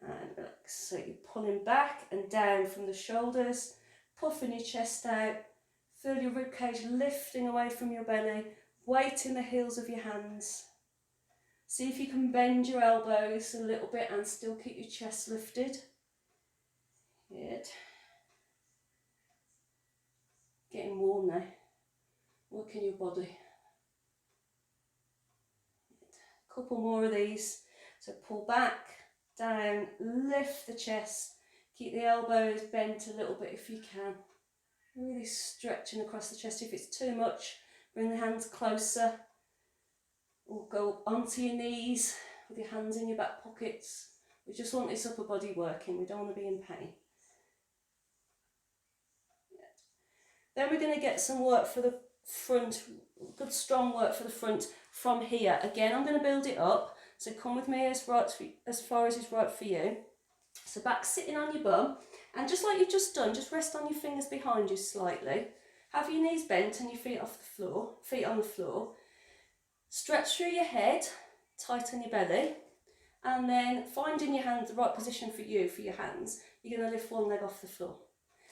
And relax. So you're pulling back and down from the shoulders, puffing your chest out. Feel your ribcage lifting away from your belly, weight in the heels of your hands. See if you can bend your elbows a little bit and still keep your chest lifted. Good. Getting warm now. Working your body. Good. Couple more of these. So pull back, down, lift the chest. Keep the elbows bent a little bit if you can. Really stretching across the chest. If it's too much, bring the hands closer, or go onto your knees with your hands in your back pockets. We just want this upper body working. We don't want to be in pain. Then we're going to get some work for the front, good strong work for the front from here. Again, I'm going to build it up. So come with me as far as is right for you. So back sitting on your bum. And just like you've just done, just rest on your fingers behind you slightly. Have your knees bent and your feet off the floor, feet on the floor. Stretch through your head, tighten your belly, and then finding your hands, the right position for you, for your hands, you're going to lift one leg off the floor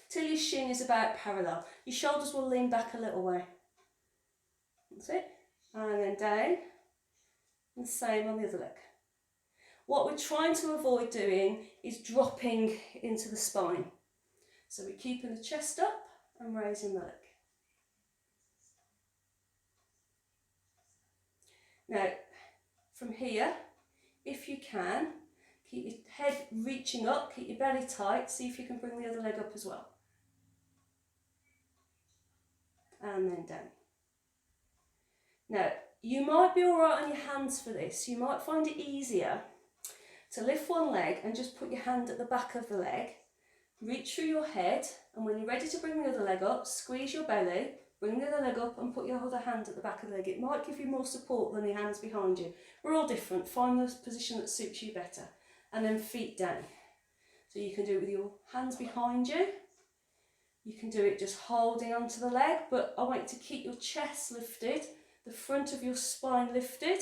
till your shin is about parallel. Your shoulders will lean back a little way. That's it. And then down, and the same on the other leg. What we're trying to avoid doing is dropping into the spine. So we're keeping the chest up and raising the leg. Now, from here, if you can, keep your head reaching up, keep your belly tight, see if you can bring the other leg up as well. And then down. Now, you might be all right on your hands for this. You might find it easier to lift one leg and just put your hand at the back of the leg, reach through your head, and when you're ready to bring the other leg up, squeeze your belly, bring the other leg up and put your other hand at the back of the leg. It might give you more support than your hands behind you. We're all different. Find the position that suits you better. And then feet down. So you can do it with your hands behind you. You can do it just holding onto the leg, but I want you to keep your chest lifted, the front of your spine lifted.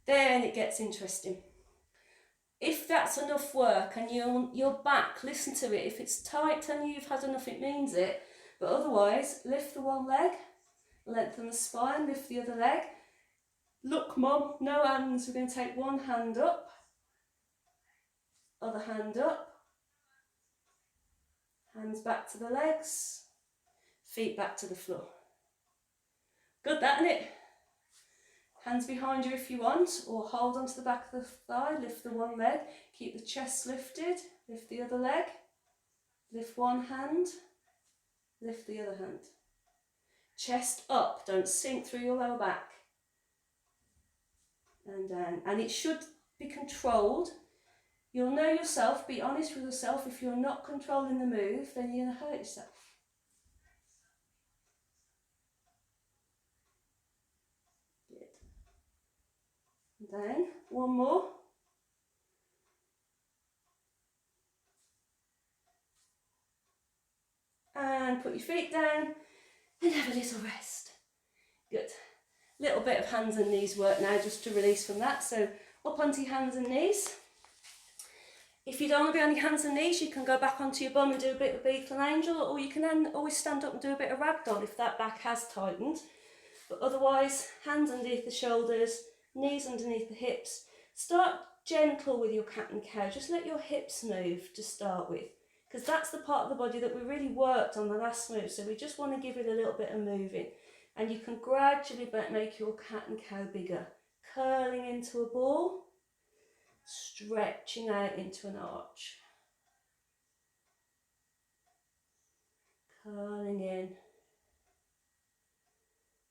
Then it gets interesting. If that's enough work and your back, listen to it. If it's tight and you've had enough, it means it. But otherwise, lift the one leg, lengthen the spine, lift the other leg. Look, Mum, no hands. We're going to take one hand up, other hand up, hands back to the legs, feet back to the floor. Good, that, isn't it? Hands behind you if you want, or hold onto the back of the thigh, lift the one leg, keep the chest lifted, lift the other leg. Lift one hand, lift the other hand. Chest up, don't sink through your lower back. And down. And it should be controlled. You'll know yourself, be honest with yourself. If you're not controlling the move, then you're going to hurt yourself. Good. And then one more. And put your feet down and have a little rest. Good. Little bit of hands and knees work now just to release from that. So up onto your hands and knees. If you don't want to be on your hands and knees, you can go back onto your bum and do a bit of Beetle and Angel, or you can then always stand up and do a bit of Ragdoll if that back has tightened. But otherwise, hands underneath the shoulders, knees underneath the hips. Start gentle with your cat and cow. Just let your hips move to start with, because that's the part of the body that we really worked on the last move. So we just want to give it a little bit of moving. And you can gradually make your cat and cow bigger, curling into a ball, stretching out into an arch, curling in,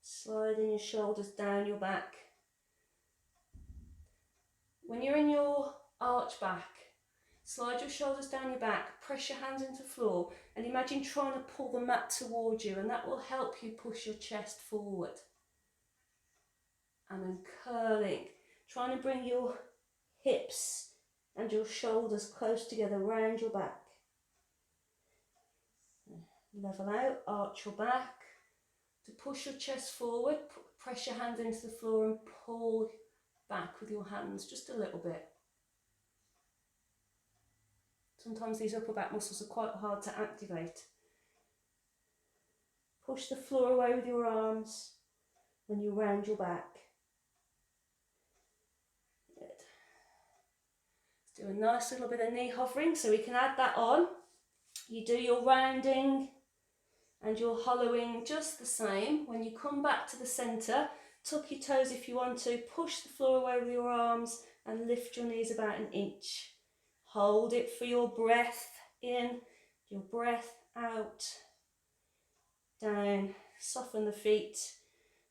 sliding your shoulders down your back. When you're in your arch back, slide your shoulders down your back, press your hands into the floor, and imagine trying to pull the mat towards you, and that will help you push your chest forward. And then curling, trying to bring your hips and your shoulders close together around your back. Level out, arch your back. To push your chest forward, press your hands into the floor and pull back with your hands just a little bit. Sometimes these upper back muscles are quite hard to activate. Push the floor away with your arms when you round your back. Good. Let's do a nice little bit of knee hovering, so we can add that on. You do your rounding and your hollowing just the same. When you come back to the centre, tuck your toes if you want to, push the floor away with your arms and lift your knees about an inch. Hold it for your breath in, your breath out, down, soften the feet.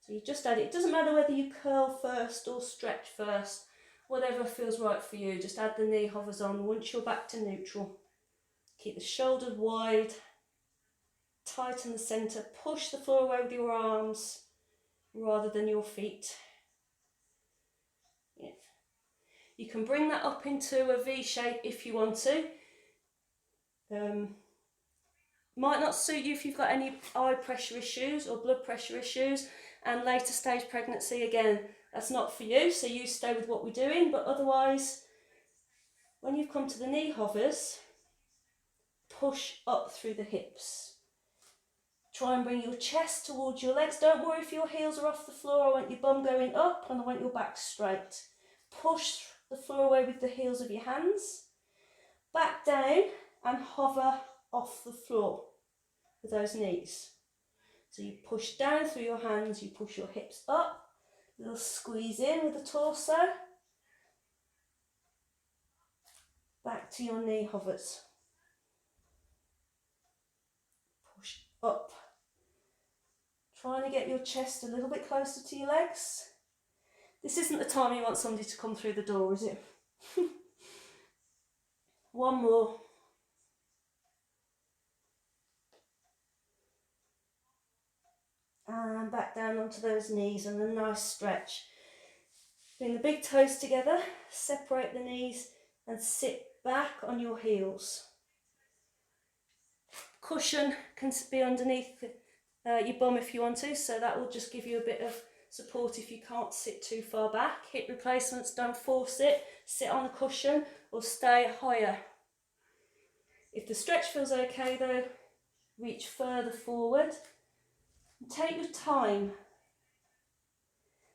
So you just add it. It doesn't matter whether you curl first or stretch first, whatever feels right for you. Just add the knee hovers on once you're back to neutral. Keep the shoulders wide, tighten the centre, push the floor away with your arms rather than your feet. Yeah. You can bring that up into a V shape if you want to. Might not suit you if you've got any eye pressure issues or blood pressure issues, and later stage pregnancy, again, that's not for you, so you stay with what we're doing. But otherwise, when you've come to the knee hovers, push up through the hips. Try and bring your chest towards your legs. Don't worry if your heels are off the floor. I want your bum going up and I want your back straight. Push the floor away with the heels of your hands. Back down and hover off the floor with those knees. So you push down through your hands, you push your hips up, little squeeze in with the torso. Back to your knee hovers. Push up. Trying to get your chest a little bit closer to your legs. This isn't the time you want somebody to come through the door, is it? One more. And back down onto those knees and a nice stretch. Bring the big toes together, separate the knees and sit back on your heels. Cushion can be underneath your bum if you want to, so that will just give you a bit of support if you can't sit too far back. Hip replacements, don't force it, sit on the cushion or stay higher. If the stretch feels okay though, reach further forward. Take your time,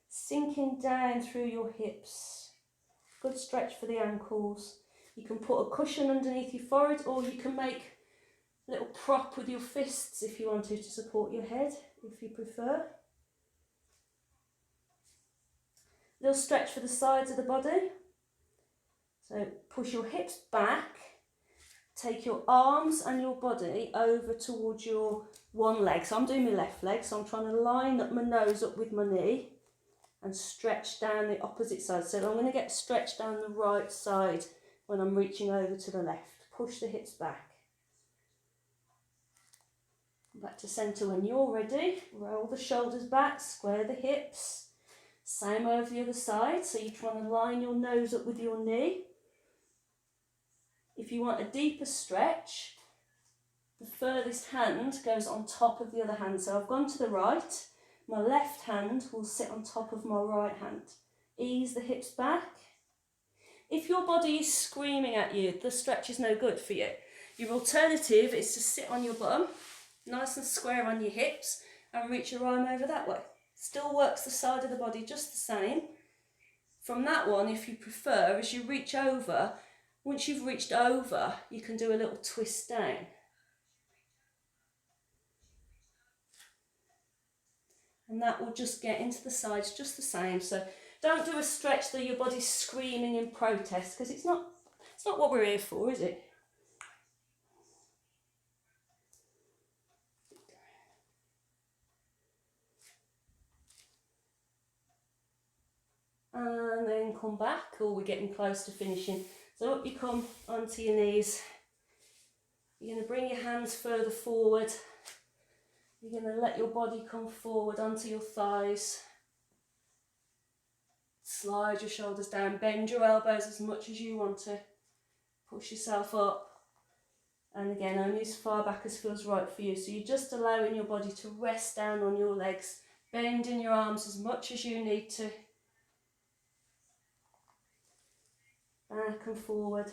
sinking down through your hips. Good stretch for the ankles. You can put a cushion underneath your forehead, or you can make a little prop with your fists if you want to support your head, if you prefer. Little stretch for the sides of the body. So push your hips back, take your arms and your body over towards your one leg. So I'm doing my left leg, so I'm trying to line up my nose up with my knee and stretch down the opposite side. So I'm going to get stretched down the right side when I'm reaching over to the left. Push the hips back. Back to centre when you're ready. Roll the shoulders back, square the hips. Same over the other side. So you're trying to line your nose up with your knee. If you want a deeper stretch, the furthest hand goes on top of the other hand. So I've gone to the right. My left hand will sit on top of my right hand. Ease the hips back. If your body is screaming at you, the stretch is no good for you. Your alternative is to sit on your bum, nice and square on your hips, and reach your arm over that way. Still works the side of the body just the same. From that one, if you prefer, as you reach over, once you've reached over, you can do a little twist down. And that will just get into the sides just the same. So don't do a stretch that your body's screaming in protest, because it's not what we're here for, is it? And then come back, or we're getting close to finishing. So up you come onto your knees. You're going to bring your hands further forward. You're going to let your body come forward onto your thighs. Slide your shoulders down, bend your elbows as much as you want to. Push yourself up. And again, only as far back as feels right for you. So you're just allowing your body to rest down on your legs, bending your arms as much as you need to. Back and forward.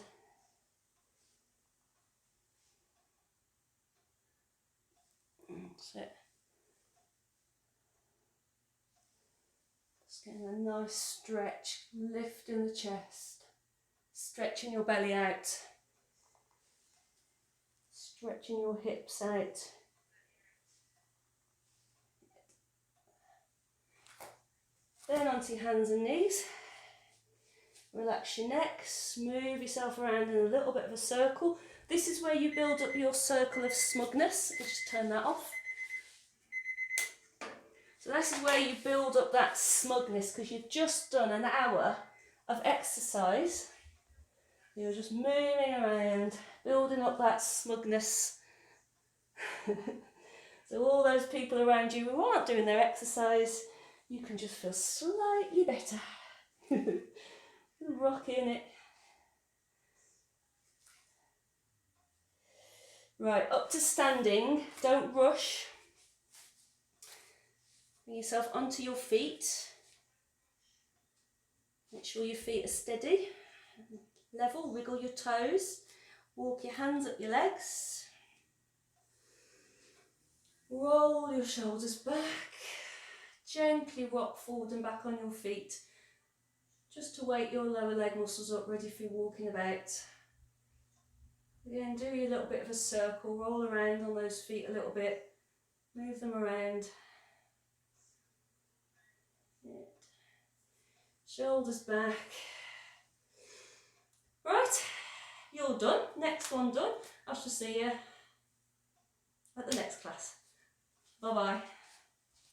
That's it. Just getting a nice stretch, lifting the chest, stretching your belly out, stretching your hips out. Then onto your hands and knees. Relax your neck, smooth yourself around in a little bit of a circle. This is where you build up your circle of smugness. Let's just turn that off. So this is where you build up that smugness, because you've just done an hour of exercise. You're just moving around, building up that smugness. So all those people around you who aren't doing their exercise, you can just feel slightly better. Rocking it. Right, up to standing. Don't rush. Bring yourself onto your feet. Make sure your feet are steady, level. Wiggle your toes. Walk your hands up your legs. Roll your shoulders back. Gently rock forward and back on your feet, just to wake your lower leg muscles up, ready for walking about. Again, do a little bit of a circle, roll around on those feet a little bit, move them around. Good. Shoulders back. Right, you're done. Next one done. I shall see you at the next class. Bye bye.